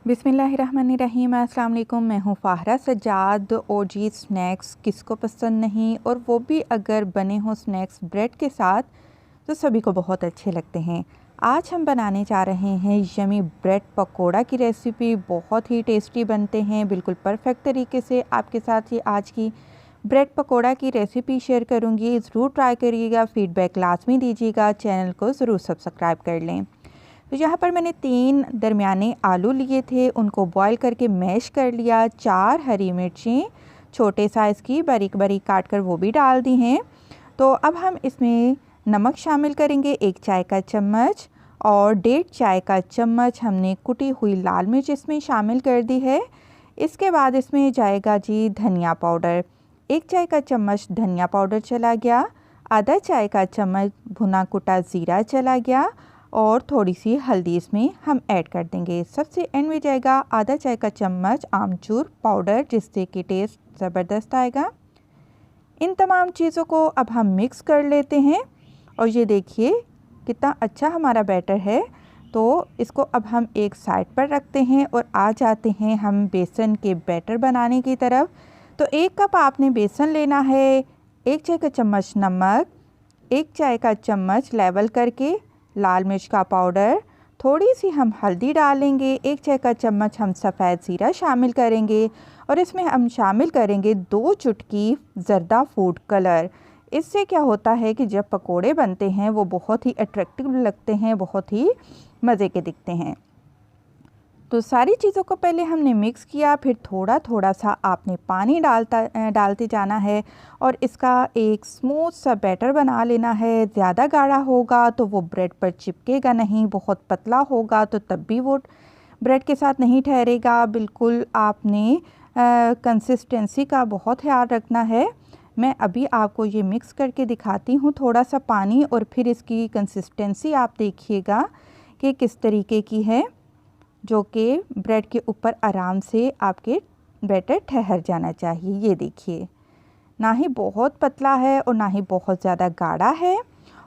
बिस्मिल्लाहिर्रहमानिर्रहीम। अस्सलाम वालेकुम। मैं हूँ फ़ाहरा सज्जाद। और जी स्नैक्स किसको पसंद नहीं, और वो भी अगर बने हों स्नैक्स ब्रेड के साथ तो सभी को बहुत अच्छे लगते हैं। आज हम बनाने जा रहे हैं यमी ब्रेड पकोड़ा की रेसिपी। बहुत ही टेस्टी बनते हैं, बिल्कुल परफेक्ट तरीके से आपके साथ ये आज की ब्रेड पकोड़ा की रेसिपी शेयर करूँगी। ज़रूर ट्राई करिएगा, फ़ीडबैक लाजमी दीजिएगा, चैनल को ज़रूर सब्सक्राइब कर लें। तो यहाँ पर मैंने 3 दरमियाने आलू लिए थे, उनको बॉईल करके मैश कर लिया। 4 हरी मिर्चें छोटे साइज़ की बारीक बारीक काट कर वो भी डाल दी हैं। तो अब हम इसमें नमक शामिल करेंगे 1 चाय का चम्मच, और 1.5 चाय का चम्मच हमने कुटी हुई लाल मिर्च इसमें शामिल कर दी है। इसके बाद इसमें जाएगा जी धनिया पाउडर। 1 चाय का चम्मच धनिया पाउडर चला गया, आधा चाय का चम्मच भुना कुटा ज़ीरा चला गया, और थोड़ी सी हल्दी इसमें हम ऐड कर देंगे। सबसे एंड में जाएगा आधा चाय का चम्मच आमचूर पाउडर, जिससे कि टेस्ट ज़बरदस्त आएगा। इन तमाम चीज़ों को अब हम मिक्स कर लेते हैं। और ये देखिए कितना अच्छा हमारा बैटर है। तो इसको अब हम एक साइड पर रखते हैं और आ जाते हैं हम बेसन के बैटर बनाने की तरफ। तो 1 कप आपने बेसन लेना है, 1 चाय का चम्मच नमक, 1 चाय का चम्मच लेवल करके लाल मिर्च का पाउडर, थोड़ी सी हम हल्दी डालेंगे, 1 चाय का चम्मच हम सफ़ेद ज़ीरा शामिल करेंगे, और इसमें हम शामिल करेंगे 2 चुटकी ज़र्दा फूड कलर। इससे क्या होता है कि जब पकोड़े बनते हैं वो बहुत ही अट्रैक्टिव लगते हैं, बहुत ही मज़े के दिखते हैं। तो सारी चीज़ों को पहले हमने मिक्स किया, फिर थोड़ा थोड़ा सा आपने पानी डालते जाना है, और इसका एक स्मूथ सा बैटर बना लेना है। ज़्यादा गाढ़ा होगा तो वो ब्रेड पर चिपकेगा नहीं, बहुत पतला होगा तो तब भी वो ब्रेड के साथ नहीं ठहरेगा। बिल्कुल आपने कंसिस्टेंसी का बहुत ख्याल रखना है। मैं अभी आपको ये मिक्स करके दिखाती हूँ थोड़ा सा पानी, और फिर इसकी कंसिस्टेंसी आप देखिएगा कि किस तरीके की है, जो कि ब्रेड के ऊपर आराम से आपके बैटर ठहर जाना चाहिए। ये देखिए, ना ही बहुत पतला है और ना ही बहुत ज़्यादा गाढ़ा है।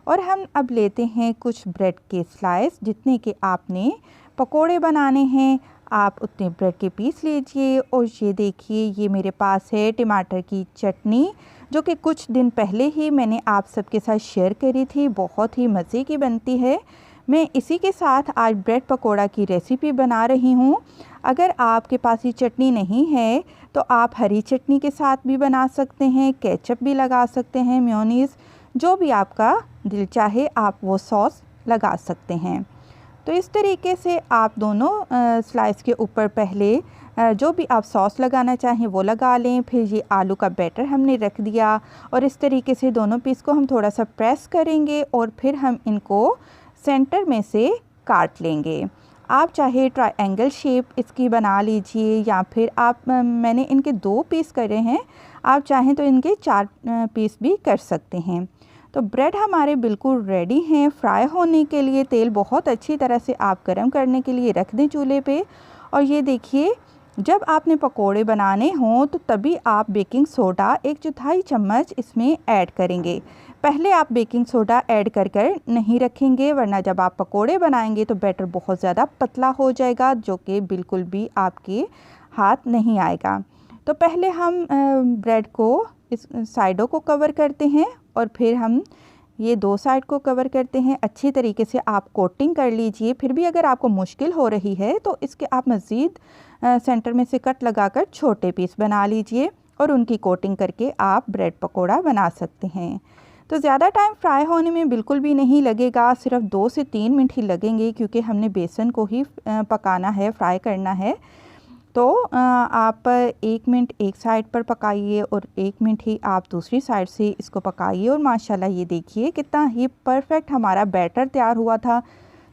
और हम अब लेते हैं कुछ ब्रेड के स्लाइस, जितने के आपने पकोड़े बनाने हैं आप उतने ब्रेड के पीस लीजिए। और ये देखिए, ये मेरे पास है टमाटर की चटनी, जो कि कुछ दिन पहले ही मैंने आप सबके साथ शेयर करी थी। बहुत ही मज़े की बनती है। मैं इसी के साथ आज ब्रेड पकोड़ा की रेसिपी बना रही हूँ। अगर आपके पास ये चटनी नहीं है तो आप हरी चटनी के साथ भी बना सकते हैं, केचप भी लगा सकते हैं, मेयोनीज़, जो भी आपका दिल चाहे आप वो सॉस लगा सकते हैं। तो इस तरीके से आप दोनों स्लाइस के ऊपर पहले जो भी आप सॉस लगाना चाहें वो लगा लें। फिर ये आलू का बैटर हमने रख दिया, और इस तरीके से दोनों पीस को हम थोड़ा सा प्रेस करेंगे, और फिर हम इनको सेंटर में से काट लेंगे। आप चाहे ट्रायंगल शेप इसकी बना लीजिए, या फिर आप मैंने इनके 2 पीस करे हैं, आप चाहें तो इनके 4 पीस भी कर सकते हैं। तो ब्रेड हमारे बिल्कुल रेडी हैं फ्राई होने के लिए। तेल बहुत अच्छी तरह से आप गरम करने के लिए रख दें चूल्हे पे। और ये देखिए, जब आपने पकोड़े बनाने हों तो तभी आप बेकिंग सोडा 1/4 चम्मच इसमें ऐड करेंगे। पहले आप बेकिंग सोडा ऐड कर नहीं रखेंगे, वरना जब आप पकोड़े बनाएंगे तो बैटर बहुत ज़्यादा पतला हो जाएगा, जो कि बिल्कुल भी आपके हाथ नहीं आएगा। तो पहले हम ब्रेड को इस साइडों को कवर करते हैं, और फिर हम ये 2 साइड को कवर करते हैं। अच्छी तरीके से आप कोटिंग कर लीजिए। फिर भी अगर आपको मुश्किल हो रही है तो इसके आप मज़ीद सेंटर में से कट लगाकर छोटे पीस बना लीजिए, और उनकी कोटिंग करके आप ब्रेड पकोड़ा बना सकते हैं। तो ज़्यादा टाइम फ्राई होने में बिल्कुल भी नहीं लगेगा, सिर्फ 2 से 3 मिनट ही लगेंगे, क्योंकि हमने बेसन को ही पकाना है, फ्राई करना है। तो आप 1 मिनट एक साइड पर पकाइए, और 1 मिनट ही आप दूसरी साइड से इसको पकाइए। और माशाल्लाह ये देखिए कितना ही परफेक्ट हमारा बैटर तैयार हुआ था,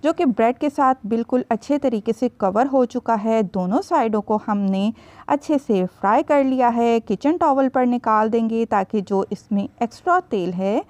जो कि ब्रेड के साथ बिल्कुल अच्छे तरीके से कवर हो चुका है। दोनों साइडों को हमने अच्छे से फ्राई कर लिया है। किचन टॉवल पर निकाल देंगे ताकि जो इसमें एक्स्ट्रा तेल है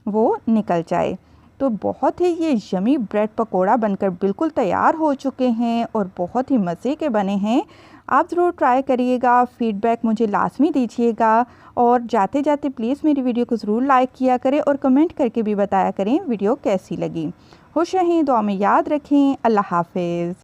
वो निकल जाए। तो बहुत ही ये यमी ब्रेड पकोड़ा बनकर बिल्कुल तैयार हो चुके हैं, और बहुत ही मज़े के बने हैं। आप ज़रूर ट्राई करिएगा, फ़ीडबैक मुझे लाज़मी दीजिएगा, और जाते जाते प्लीज़ मेरी वीडियो को ज़रूर लाइक किया करें, और कमेंट करके भी बताया करें वीडियो कैसी लगी। खुश रहें, दुआ में याद रखें। अल्लाह हाफ़िज़।